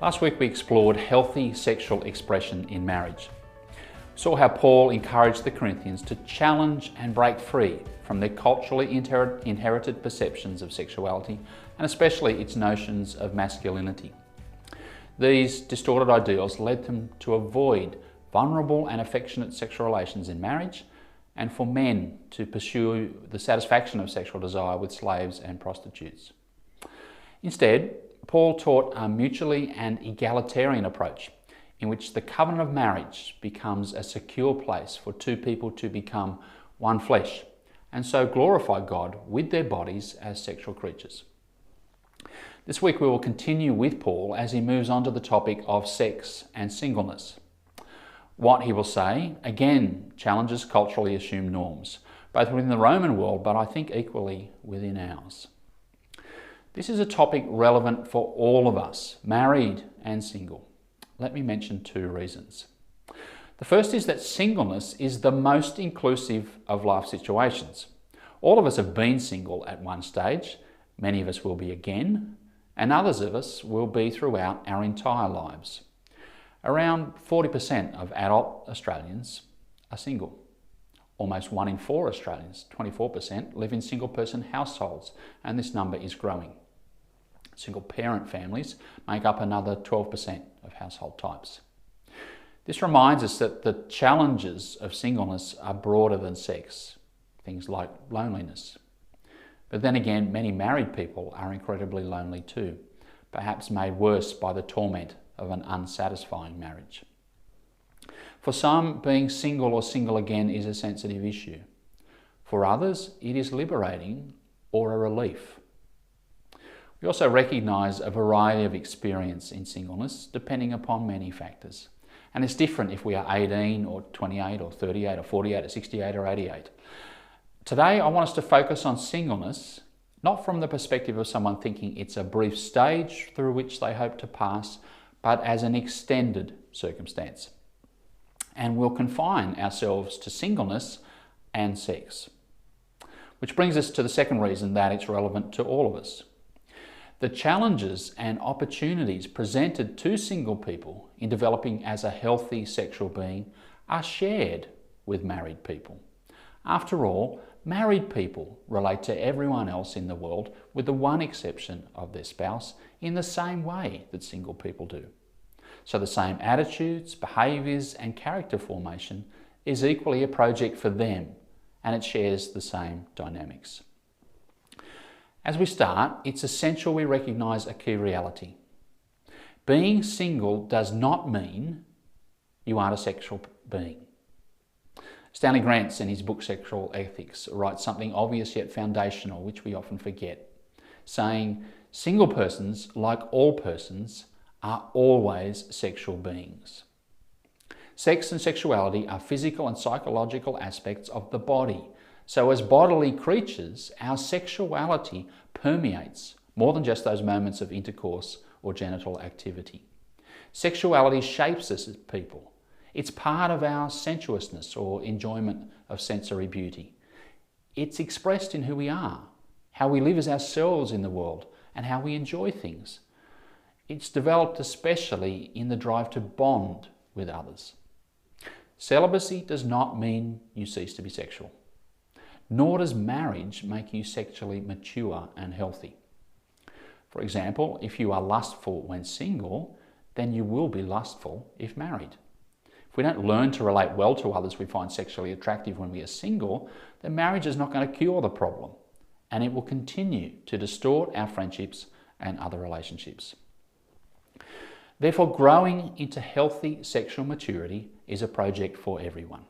Last week we explored healthy sexual expression in marriage. We saw how Paul encouraged the Corinthians to challenge and break free from their culturally inherited perceptions of sexuality, and especially its notions of masculinity. These distorted ideals led them to avoid vulnerable and affectionate sexual relations in marriage, and for men to pursue the satisfaction of sexual desire with slaves and prostitutes. Instead, Paul taught a mutually and egalitarian approach in which the covenant of marriage becomes a secure place for two people to become one flesh and so glorify God with their bodies as sexual creatures. This week we will continue with Paul as he moves on to the topic of sex and singleness. What he will say, again, challenges culturally assumed norms, both within the Roman world, but I think equally within ours. This is a topic relevant for all of us, married and single. Let me mention two reasons. The first is that singleness is the most inclusive of life situations. All of us have been single at one stage, many of us will be again, and others of us will be throughout our entire lives. Around 40% of adult Australians are single. Almost 1 in 4 Australians, 24%, live in single-person households, and this number is growing. Single-parent families make up another 12% of household types. This reminds us that the challenges of singleness are broader than sex, things like loneliness. But then again, many married people are incredibly lonely too, perhaps made worse by the torment of an unsatisfying marriage. For some, being single or single again is a sensitive issue. For others, it is liberating or a relief. We also recognise a variety of experience in singleness depending upon many factors. And it's different if we are 18 or 28 or 38 or 48 or 68 or 88. Today I want us to focus on singleness, not from the perspective of someone thinking it's a brief stage through which they hope to pass, but as an extended circumstance. And we'll confine ourselves to singleness and sex. Which brings us to the second reason that it's relevant to all of us. The challenges and opportunities presented to single people in developing as a healthy sexual being are shared with married people. After all, married people relate to everyone else in the world, with the one exception of their spouse, in the same way that single people do. So the same attitudes, behaviours and character formation is equally a project for them, and it shares the same dynamics. As we start, it's essential we recognise a key reality. Being single does not mean you aren't a sexual being. Stanley Grantz, in his book Sexual Ethics, writes something obvious yet foundational, which we often forget, saying, single persons, like all persons, are always sexual beings. Sex and sexuality are physical and psychological aspects of the body. So as bodily creatures, our sexuality permeates more than just those moments of intercourse or genital activity. Sexuality shapes us as people. It's part of our sensuousness or enjoyment of sensory beauty. It's expressed in who we are, how we live as ourselves in the world, and how we enjoy things. It's developed especially in the drive to bond with others. Celibacy does not mean you cease to be sexual. Nor does marriage make you sexually mature and healthy. For example, if you are lustful when single, then you will be lustful if married. If we don't learn to relate well to others we find sexually attractive when we are single, then marriage is not going to cure the problem, and it will continue to distort our friendships and other relationships. Therefore, growing into healthy sexual maturity is a project for everyone.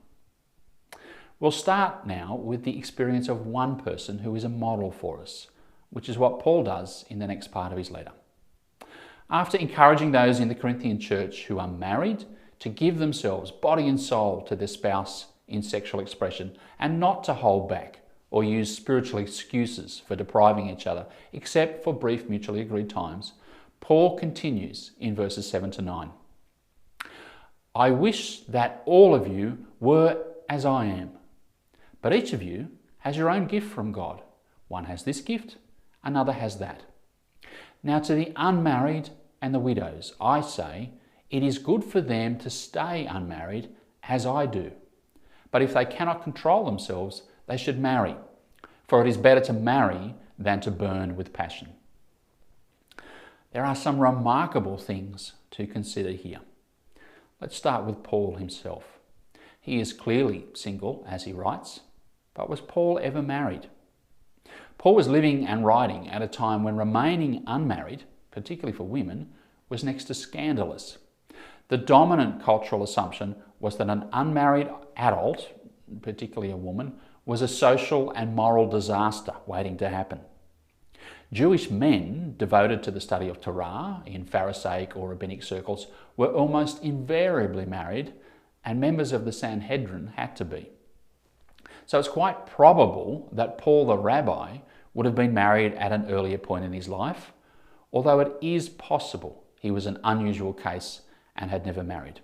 We'll start now with the experience of one person who is a model for us, which is what Paul does in the next part of his letter. After encouraging those in the Corinthian church who are married to give themselves body and soul to their spouse in sexual expression and not to hold back or use spiritual excuses for depriving each other, except for brief mutually agreed times, Paul continues in verses 7 to 9. I wish that all of you were as I am. But each of you has your own gift from God. One has this gift, another has that. Now to the unmarried and the widows, I say, it is good for them to stay unmarried, as I do. But if they cannot control themselves, they should marry, for it is better to marry than to burn with passion. There are some remarkable things to consider here. Let's start with Paul himself. He is clearly single, as he writes, but was Paul ever married? Paul was living and writing at a time when remaining unmarried, particularly for women, was next to scandalous. The dominant cultural assumption was that an unmarried adult, particularly a woman, was a social and moral disaster waiting to happen. Jewish men devoted to the study of Torah in Pharisaic or rabbinic circles were almost invariably married, and members of the Sanhedrin had to be. So it's quite probable that Paul the rabbi would have been married at an earlier point in his life, although it is possible he was an unusual case and had never married.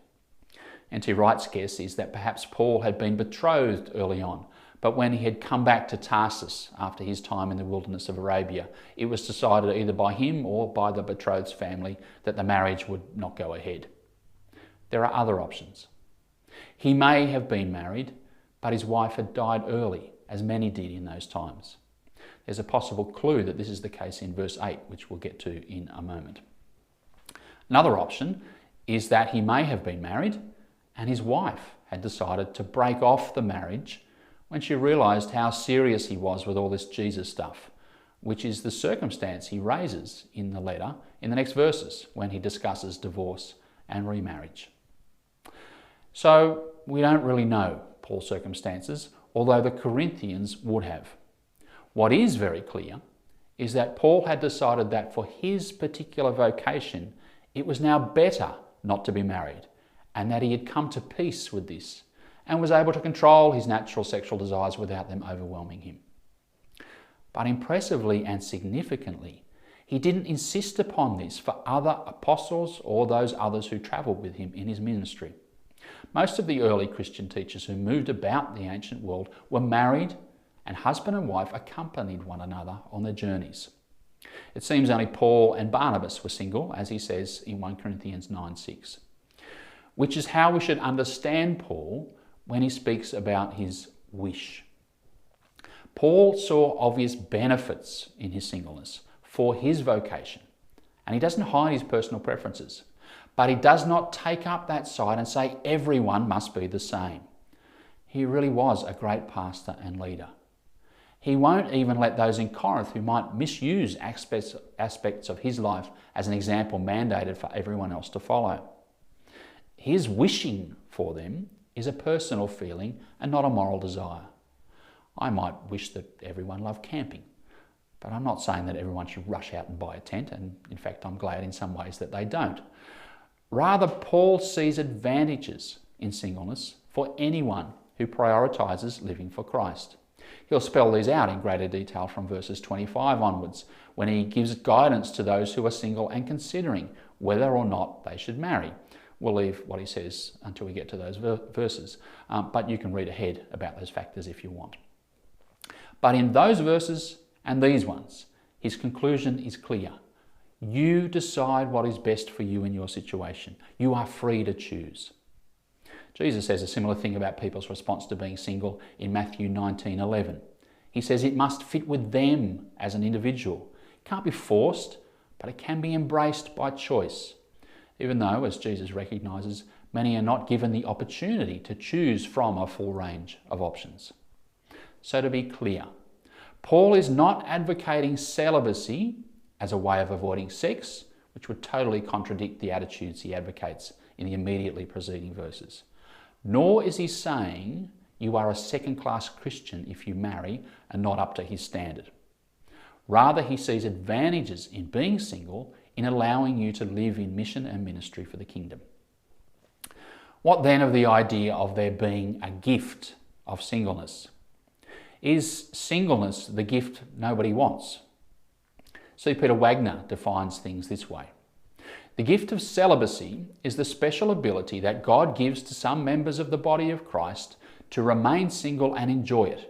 N.T. Wright's guess is that perhaps Paul had been betrothed early on, but when he had come back to Tarsus after his time in the wilderness of Arabia, it was decided either by him or by the betrothed's family that the marriage would not go ahead. There are other options. He may have been married, but his wife had died early, as many did in those times. There's a possible clue that this is the case in verse 8, which we'll get to in a moment. Another option is that he may have been married and his wife had decided to break off the marriage when she realised how serious he was with all this Jesus stuff, which is the circumstance he raises in the letter in the next verses when he discusses divorce and remarriage. So we don't really know Paul's circumstances, although the Corinthians would have. What is very clear is that Paul had decided that for his particular vocation, it was now better not to be married, and that he had come to peace with this and was able to control his natural sexual desires without them overwhelming him. But impressively and significantly, he didn't insist upon this for other apostles or those others who travelled with him in his ministry. Most of the early Christian teachers who moved about the ancient world were married, and husband and wife accompanied one another on their journeys. It seems only Paul and Barnabas were single, as he says in 1 Corinthians 9:6, which is how we should understand Paul when he speaks about his wish. Paul saw obvious benefits in his singleness for his vocation, and he doesn't hide his personal preferences, but he does not take up that side and say everyone must be the same. He really was a great pastor and leader. He won't even let those in Corinth who might misuse aspects of his life as an example mandated for everyone else to follow. His wishing for them is a personal feeling and not a moral desire. I might wish that everyone loved camping, but I'm not saying that everyone should rush out and buy a tent, and in fact I'm glad in some ways that they don't. Rather, Paul sees advantages in singleness for anyone who prioritises living for Christ. He'll spell these out in greater detail from verses 25 onwards, when he gives guidance to those who are single and considering whether or not they should marry. We'll leave what he says until we get to those verses, but you can read ahead about those factors if you want. But in those verses and these ones, his conclusion is clear. You decide what is best for you in your situation. You are free to choose. Jesus says a similar thing about people's response to being single in Matthew 19:11. He says it must fit with them as an individual. It can't be forced, but it can be embraced by choice. Even though, as Jesus recognises, many are not given the opportunity to choose from a full range of options. So to be clear, Paul is not advocating celibacy as a way of avoiding sex, which would totally contradict the attitudes he advocates in the immediately preceding verses. Nor is he saying you are a second-class Christian if you marry and not up to his standard. Rather, he sees advantages in being single in allowing you to live in mission and ministry for the kingdom. What then of the idea of there being a gift of singleness? Is singleness the gift nobody wants? C. Peter Wagner defines things this way. The gift of celibacy is the special ability that God gives to some members of the body of Christ to remain single and enjoy it,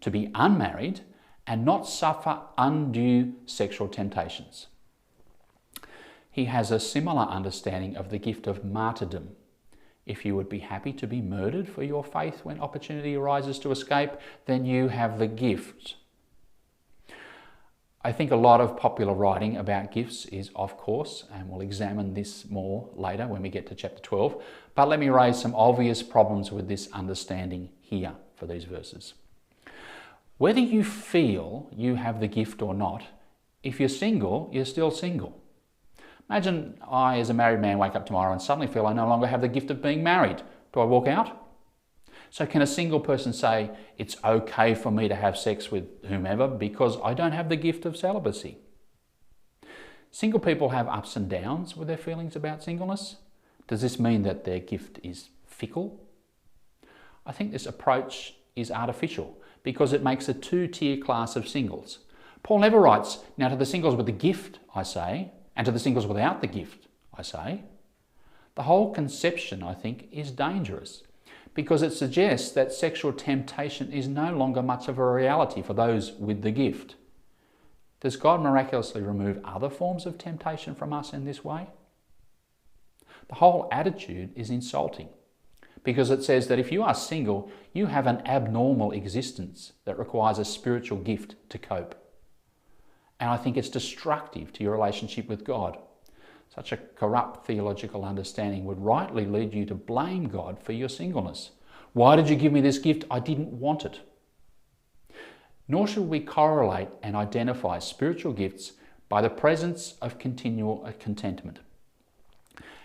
to be unmarried and not suffer undue sexual temptations. he has a similar understanding of the gift of martyrdom. If you would be happy to be murdered for your faith when opportunity arises to escape, then you have the gift. I think a lot of popular writing about gifts is off course, and we'll examine this more later when we get to chapter 12. But let me raise some obvious problems with this understanding here for these verses. Whether you feel you have the gift or not, if you're single, you're still single. Imagine I, as a married man, wake up tomorrow and suddenly feel I no longer have the gift of being married. Do I walk out? So can a single person say, it's okay for me to have sex with whomever because I don't have the gift of celibacy? Single people have ups and downs with their feelings about singleness. Does this mean that their gift is fickle? I think this approach is artificial because it makes a two-tier class of singles. Paul never writes, now to the singles with the gift, I say, and to the singles without the gift, I say. The whole conception, I think, is dangerous because it suggests that sexual temptation is no longer much of a reality for those with the gift. Does God miraculously remove other forms of temptation from us in this way? The whole attitude is insulting because it says that if you are single, you have an abnormal existence that requires a spiritual gift to cope. And I think it's destructive to your relationship with God. Such a corrupt theological understanding would rightly lead you to blame God for your singleness. Why did you give me this gift? I didn't want it. Nor should we correlate and identify spiritual gifts by the presence of continual contentment.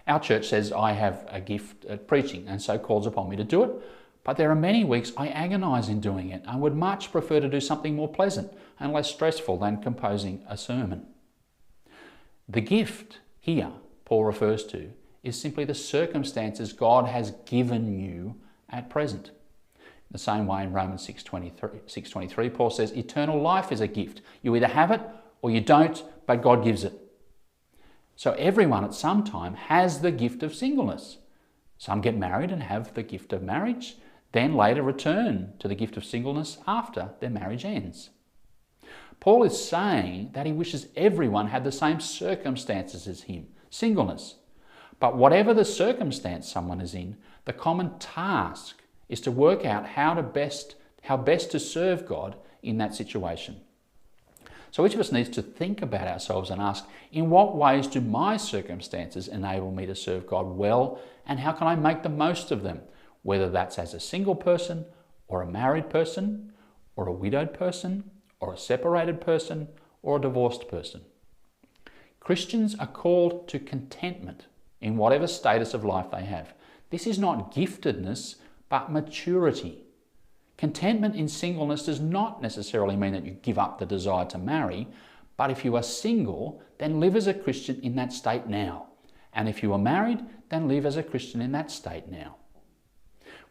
Our church says I have a gift at preaching and so calls upon me to do it, but there are many weeks I agonise in doing it and would much prefer to do something more pleasant and less stressful than composing a sermon. The gift here Paul refers to is simply the circumstances God has given you at present. In the same way in Romans 6:23, Paul says eternal life is a gift. You either have it or you don't, but God gives it. So everyone at some time has the gift of singleness. Some get married and have the gift of marriage, then later return to the gift of singleness after their marriage ends. Paul is saying that he wishes everyone had the same circumstances as him, singleness. But whatever the circumstance someone is in, the common task is to work out how best to serve God in that situation. So each of us needs to think about ourselves and ask, in what ways do my circumstances enable me to serve God well, and how can I make the most of them, whether that's as a single person or a married person or a widowed person or a separated person or a divorced person. Christians are called to contentment in whatever status of life they have. This is not giftedness, but maturity. Contentment in singleness does not necessarily mean that you give up the desire to marry, but if you are single, then live as a Christian in that state now. And if you are married, then live as a Christian in that state now.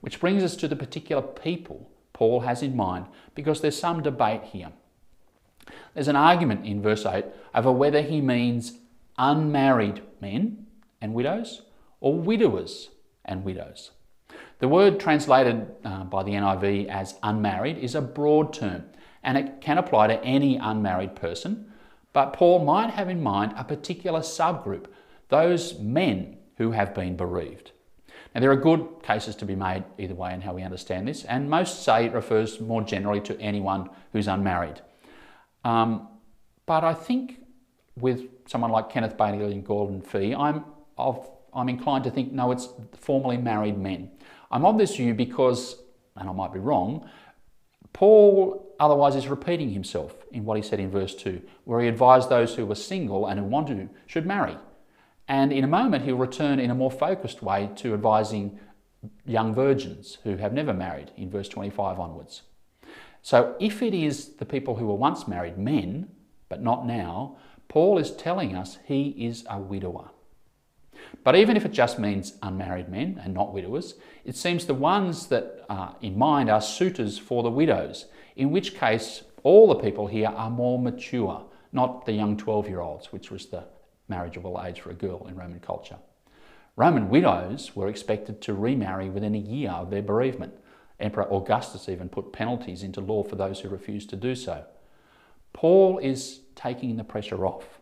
Which brings us to the particular people Paul has in mind, because there's some debate here. There's an argument in verse 8 over whether he means unmarried men and widows or widowers and widows. The word translated by the NIV as unmarried is a broad term, and it can apply to any unmarried person, but Paul might have in mind a particular subgroup, those men who have been bereaved. Now, there are good cases to be made either way in how we understand this, and most say it refers more generally to anyone who's unmarried. But I think with someone like Kenneth Bailey and Gordon Fee, I'm inclined to think, no, it's formerly married men. I'm of this view because, and I might be wrong, Paul otherwise is repeating himself in what he said in verse 2, where he advised those who were single and who want to should marry. And in a moment, he'll return in a more focused way to advising young virgins who have never married in verse 25 onwards. So if it is the people who were once married men, but not now, Paul is telling us he is a widower. But even if it just means unmarried men and not widowers, it seems the ones that are in mind are suitors for the widows, in which case all the people here are more mature, not the young 12-year-olds, which was the marriageable age for a girl in Roman culture. Roman widows were expected to remarry within a year of their bereavement. Emperor Augustus even put penalties into law for those who refused to do so. Paul is taking the pressure off.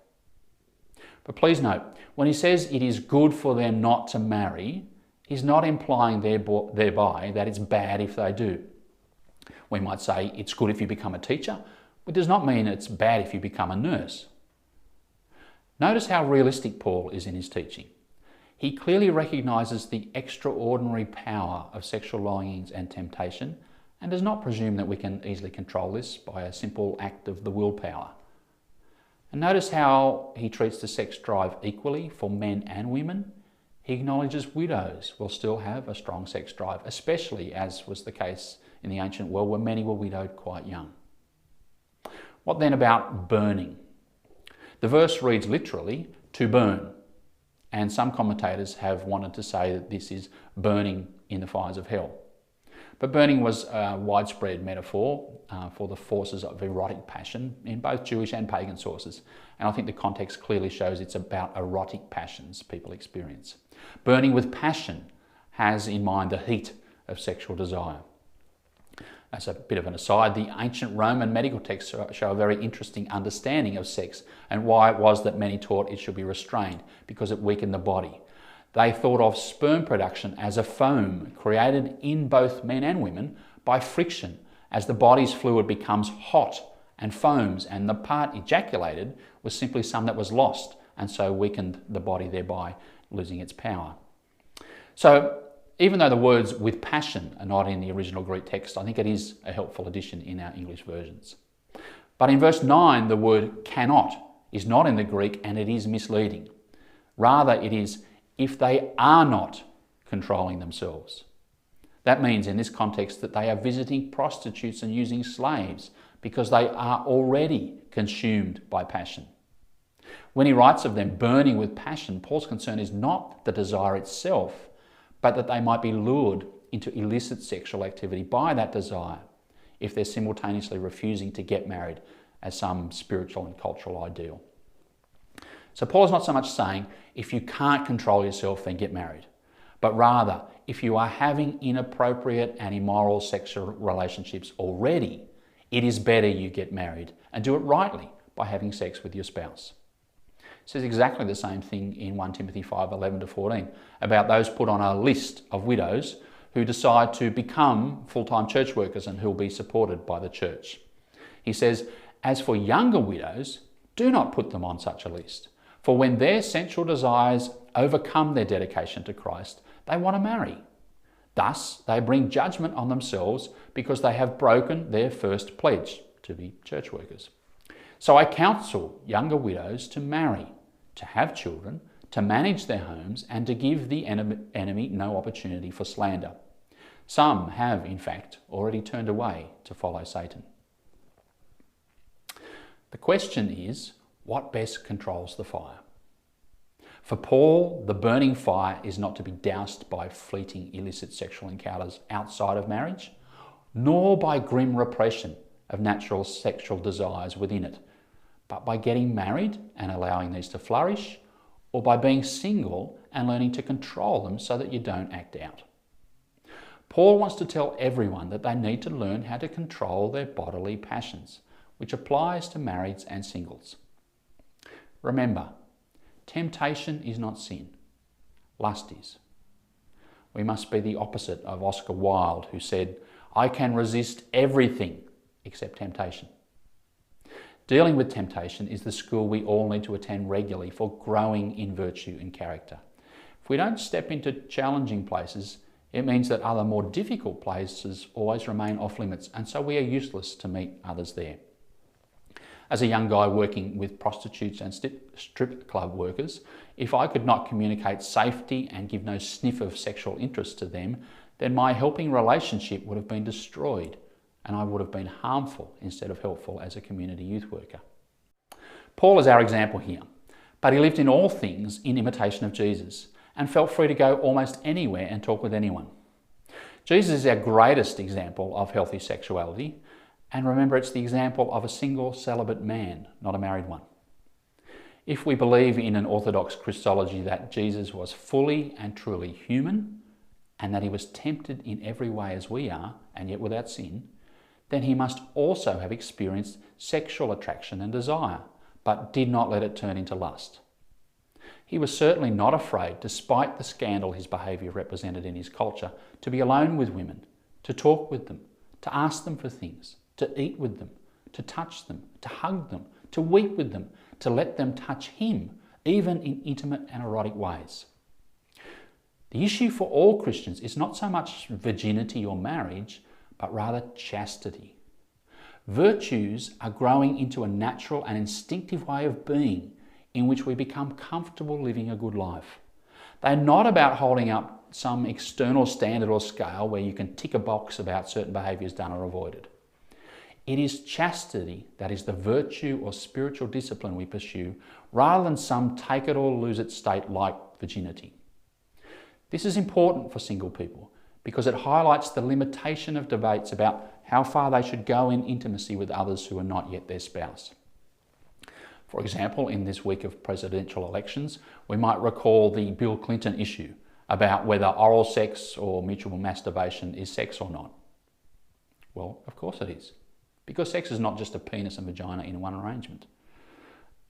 But please note, when he says it is good for them not to marry, he's not implying thereby that it's bad if they do. We might say it's good if you become a teacher, but it does not mean it's bad if you become a nurse. Notice how realistic Paul is in his teaching. He clearly recognises the extraordinary power of sexual longings and temptation, and does not presume that we can easily control this by a simple act of the willpower. And notice how he treats the sex drive equally for men and women. He acknowledges widows will still have a strong sex drive, especially as was the case in the ancient world where many were widowed quite young. What then about burning? The verse reads literally, to burn, and some commentators have wanted to say that this is burning in the fires of hell. But burning was a widespread metaphor for the forces of erotic passion in both Jewish and pagan sources, and I think the context clearly shows it's about erotic passions people experience. Burning with passion has in mind the heat of sexual desire. As a bit of an aside, the ancient Roman medical texts show a very interesting understanding of sex and why it was that many taught it should be restrained, because it weakened the body. They thought of sperm production as a foam created in both men and women by friction as the body's fluid becomes hot and foams, and the part ejaculated was simply some that was lost and so weakened the body, thereby losing its power. So even though the words with passion are not in the original Greek text, I think it is a helpful addition in our English versions. But in verse 9, the word cannot is not in the Greek, and it is misleading. Rather, it is if they are not controlling themselves. That means in this context that they are visiting prostitutes and using slaves because they are already consumed by passion. When he writes of them burning with passion, Paul's concern is not the desire itself, but that they might be lured into illicit sexual activity by that desire if they're simultaneously refusing to get married as some spiritual and cultural ideal. So Paul is not so much saying, if you can't control yourself, then get married, but rather, if you are having inappropriate and immoral sexual relationships already, it is better you get married and do it rightly by having sex with your spouse. It says exactly the same thing in 1 Timothy 5:11-14 about those put on a list of widows who decide to become full-time church workers and who will be supported by the church. He says, as for younger widows, do not put them on such a list, for when their sensual desires overcome their dedication to Christ, they want to marry. Thus, they bring judgment on themselves because they have broken their first pledge to be church workers. So I counsel younger widows to marry, to have children, to manage their homes, and to give the enemy no opportunity for slander. Some have, in fact, already turned away to follow Satan. The question is, what best controls the fire? For Paul, the burning fire is not to be doused by fleeting illicit sexual encounters outside of marriage, nor by grim repression of natural sexual desires within it, but by getting married and allowing these to flourish, or by being single and learning to control them so that you don't act out. Paul wants to tell everyone that they need to learn how to control their bodily passions, which applies to marrieds and singles. Remember, temptation is not sin. Lust is. We must be the opposite of Oscar Wilde, who said, "I can resist everything except temptation." Dealing with temptation is the school we all need to attend regularly for growing in virtue and character. If we don't step into challenging places, it means that other more difficult places always remain off limits, and so we are useless to meet others there. As a young guy working with prostitutes and strip club workers, if I could not communicate safety and give no sniff of sexual interest to them, then my helping relationship would have been destroyed, and I would have been harmful instead of helpful as a community youth worker. Paul is our example here, but he lived in all things in imitation of Jesus and felt free to go almost anywhere and talk with anyone. Jesus is our greatest example of healthy sexuality, and remember, it's the example of a single celibate man, not a married one. If we believe in an orthodox Christology that Jesus was fully and truly human, and that he was tempted in every way as we are, and yet without sin, then he must also have experienced sexual attraction and desire, but did not let it turn into lust. He was certainly not afraid, despite the scandal his behaviour represented in his culture, to be alone with women, to talk with them, to ask them for things, to eat with them, to touch them, to hug them, to weep with them, to let them touch him, even in intimate and erotic ways. The issue for all Christians is not so much virginity or marriage, but rather chastity. Virtues are growing into a natural and instinctive way of being in which we become comfortable living a good life. They're not about holding up some external standard or scale where you can tick a box about certain behaviours done or avoided. It is chastity that is the virtue or spiritual discipline we pursue, rather than some take it or lose it state like virginity. This is important for single people because it highlights the limitation of debates about how far they should go in intimacy with others who are not yet their spouse. For example, in this week of presidential elections, we might recall the Bill Clinton issue about whether oral sex or mutual masturbation is sex or not. Well, of course it is, because sex is not just a penis and vagina in one arrangement.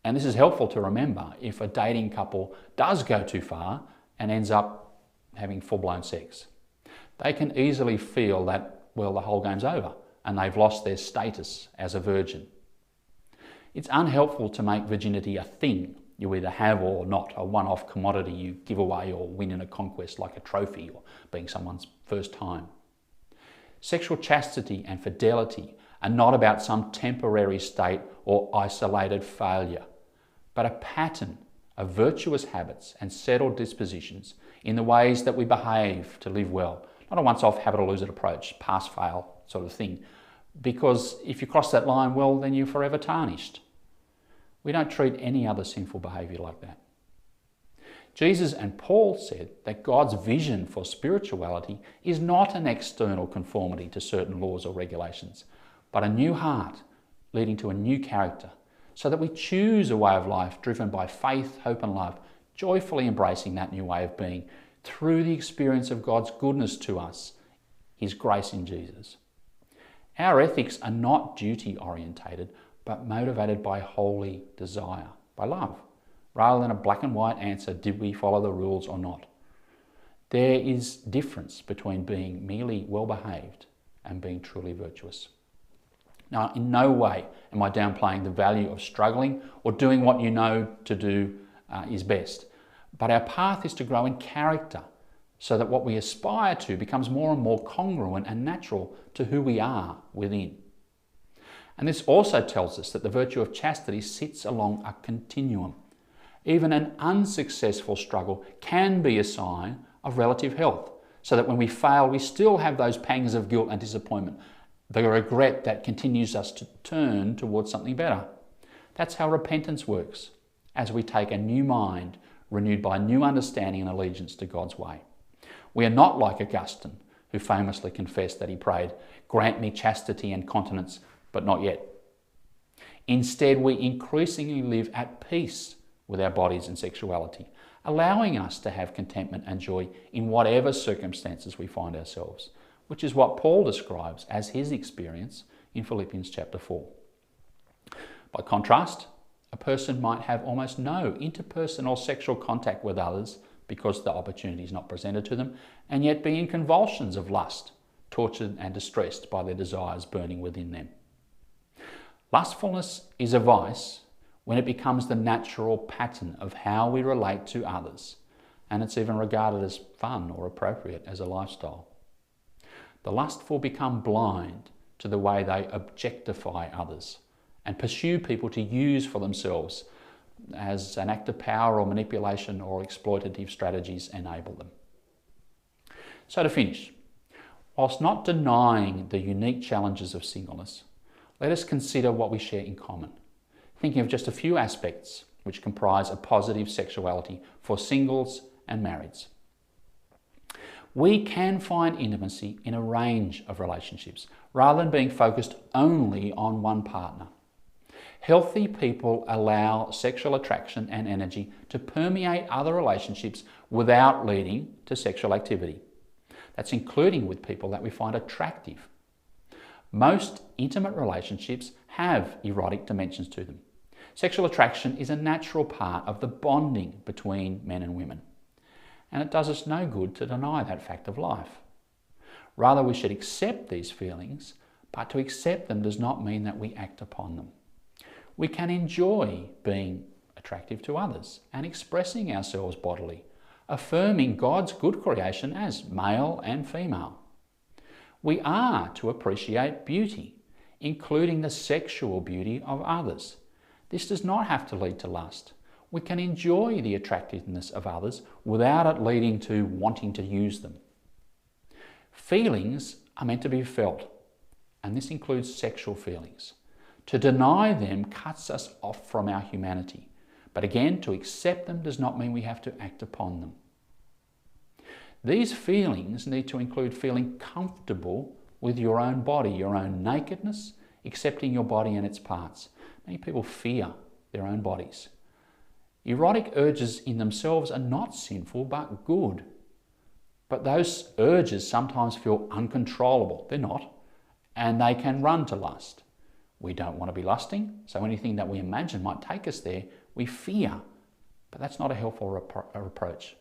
And this is helpful to remember if a dating couple does go too far and ends up having full-blown sex. They can easily feel that, well, the whole game's over and they've lost their status as a virgin. It's unhelpful to make virginity a thing you either have or not, a one-off commodity you give away or win in a conquest like a trophy or being someone's first time. Sexual chastity and fidelity are not about some temporary state or isolated failure, but a pattern of virtuous habits and settled dispositions in the ways that we behave to live well, not a once-off have-it-or-lose-it approach, pass-fail sort of thing. Because if you cross that line, well, then you're forever tarnished. We don't treat any other sinful behaviour like that. Jesus and Paul said that God's vision for spirituality is not an external conformity to certain laws or regulations, but a new heart leading to a new character, so that we choose a way of life driven by faith, hope and love, joyfully embracing that new way of being through the experience of God's goodness to us, His grace in Jesus. Our ethics are not duty-orientated, but motivated by holy desire, by love, rather than a black and white answer, did we follow the rules or not? There is difference between being merely well-behaved and being truly virtuous. Now, in no way am I downplaying the value of struggling or doing what you know to do is best, but our path is to grow in character so that what we aspire to becomes more and more congruent and natural to who we are within. And this also tells us that the virtue of chastity sits along a continuum. Even an unsuccessful struggle can be a sign of relative health, so that when we fail, we still have those pangs of guilt and disappointment, the regret that continues us to turn towards something better. That's how repentance works, as we take a new mind renewed by new understanding and allegiance to God's way. We are not like Augustine, who famously confessed that he prayed, "Grant me chastity and continence, but not yet." Instead, we increasingly live at peace with our bodies and sexuality, allowing us to have contentment and joy in whatever circumstances we find ourselves, which is what Paul describes as his experience in Philippians chapter 4. By contrast, a person might have almost no interpersonal sexual contact with others because the opportunity is not presented to them, and yet be in convulsions of lust, tortured and distressed by their desires burning within them. Lustfulness is a vice when it becomes the natural pattern of how we relate to others, and it's even regarded as fun or appropriate as a lifestyle. The lustful become blind to the way they objectify others and pursue people to use for themselves as an act of power or manipulation or exploitative strategies enable them. So to finish, whilst not denying the unique challenges of singleness, let us consider what we share in common, thinking of just a few aspects which comprise a positive sexuality for singles and marrieds. We can find intimacy in a range of relationships, rather than being focused only on one partner. Healthy people allow sexual attraction and energy to permeate other relationships without leading to sexual activity. That's including with people that we find attractive. Most intimate relationships have erotic dimensions to them. Sexual attraction is a natural part of the bonding between men and women, and it does us no good to deny that fact of life. Rather, we should accept these feelings, but to accept them does not mean that we act upon them. We can enjoy being attractive to others and expressing ourselves bodily, affirming God's good creation as male and female. We are to appreciate beauty, including the sexual beauty of others. This does not have to lead to lust. We can enjoy the attractiveness of others without it leading to wanting to use them. Feelings are meant to be felt, and this includes sexual feelings. To deny them cuts us off from our humanity. But again, to accept them does not mean we have to act upon them. These feelings need to include feeling comfortable with your own body, your own nakedness, accepting your body and its parts. Many people fear their own bodies. Erotic urges in themselves are not sinful but good. But those urges sometimes feel uncontrollable. They're not. And they can run to lust. We don't want to be lusting, so anything that we imagine might take us there, we fear. But that's not a helpful approach.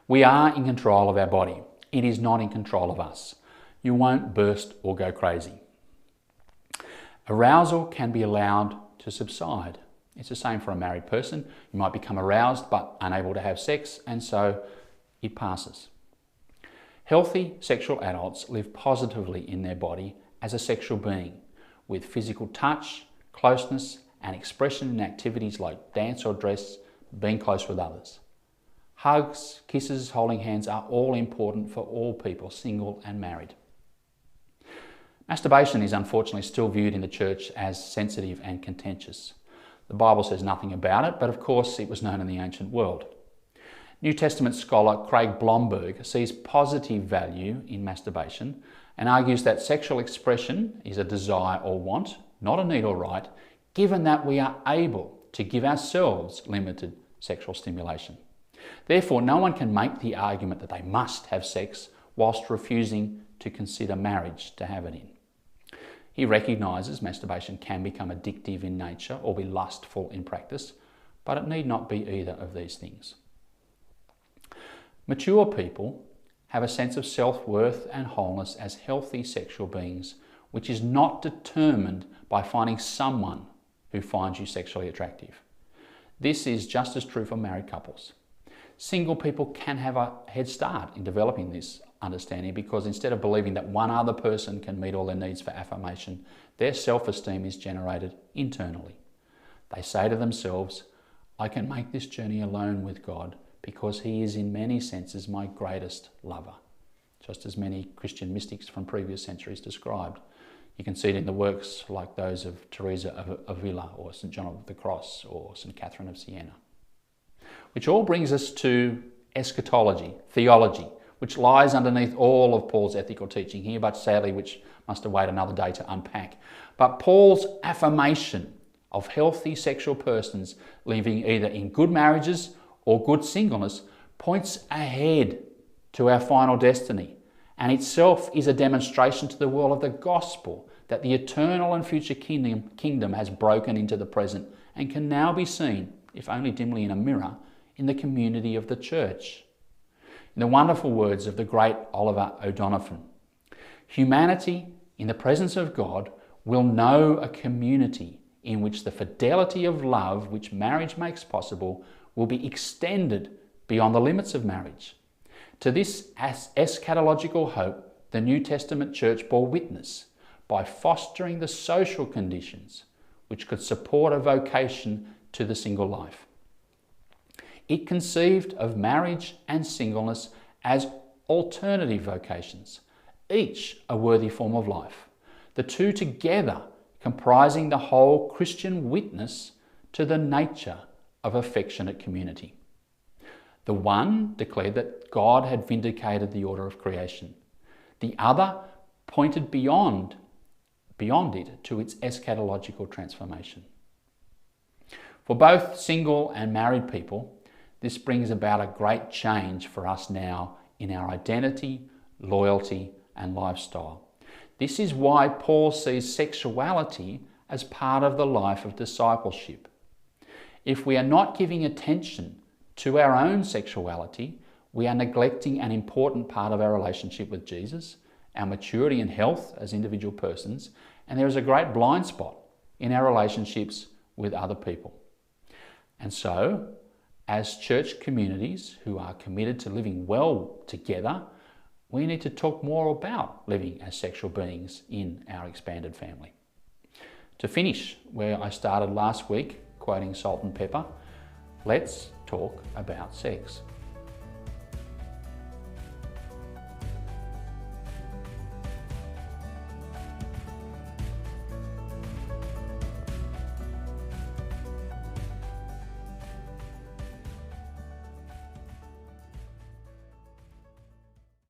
We are in control of our body. It is not in control of us. You won't burst or go crazy. Arousal can be allowed to subside. It's the same for a married person. You might become aroused but unable to have sex, and so it passes. Healthy sexual adults live positively in their body as a sexual being, with physical touch, closeness, and expression in activities like dance or dress, being close with others. Hugs, kisses, holding hands are all important for all people, single and married. Masturbation is unfortunately still viewed in the church as sensitive and contentious. The Bible says nothing about it, but of course it was known in the ancient world. New Testament scholar Craig Blomberg sees positive value in masturbation and argues that sexual expression is a desire or want, not a need or right, given that we are able to give ourselves limited sexual stimulation. Therefore, no one can make the argument that they must have sex whilst refusing to consider marriage to have it in. He recognises masturbation can become addictive in nature or be lustful in practice, but it need not be either of these things. Mature people have a sense of self-worth and wholeness as healthy sexual beings, which is not determined by finding someone who finds you sexually attractive. This is just as true for married couples. Single people can have a head start in developing this understanding because instead of believing that one other person can meet all their needs for affirmation, their self-esteem is generated internally. They say to themselves, I can make this journey alone with God because He is in many senses my greatest lover, just as many Christian mystics from previous centuries described. You can see it in the works like those of Teresa of Avila or St. John of the Cross or St. Catherine of Siena. Which all brings us to eschatology, theology, which lies underneath all of Paul's ethical teaching here, but sadly which must await another day to unpack. But Paul's affirmation of healthy sexual persons living either in good marriages or good singleness points ahead to our final destiny, and itself is a demonstration to the world of the gospel that the eternal and future kingdom has broken into the present and can now be seen, if only dimly in a mirror, in the community of the church. In the wonderful words of the great Oliver O'Donovan, humanity in the presence of God will know a community in which the fidelity of love which marriage makes possible will be extended beyond the limits of marriage. To this eschatological hope, the New Testament church bore witness by fostering the social conditions which could support a vocation to the single life. It conceived of marriage and singleness as alternative vocations, each a worthy form of life, the two together comprising the whole Christian witness to the nature of affectionate community. The one declared that God had vindicated the order of creation. The other pointed beyond it to its eschatological transformation. For both single and married people, this brings about a great change for us now in our identity, loyalty, and lifestyle. This is why Paul sees sexuality as part of the life of discipleship. If we are not giving attention to our own sexuality, we are neglecting an important part of our relationship with Jesus, our maturity and health as individual persons, and there is a great blind spot in our relationships with other people. And so, as church communities who are committed to living well together, we need to talk more about living as sexual beings in our expanded family. To finish where I started last week, quoting Salt and Pepper, let's talk about sex.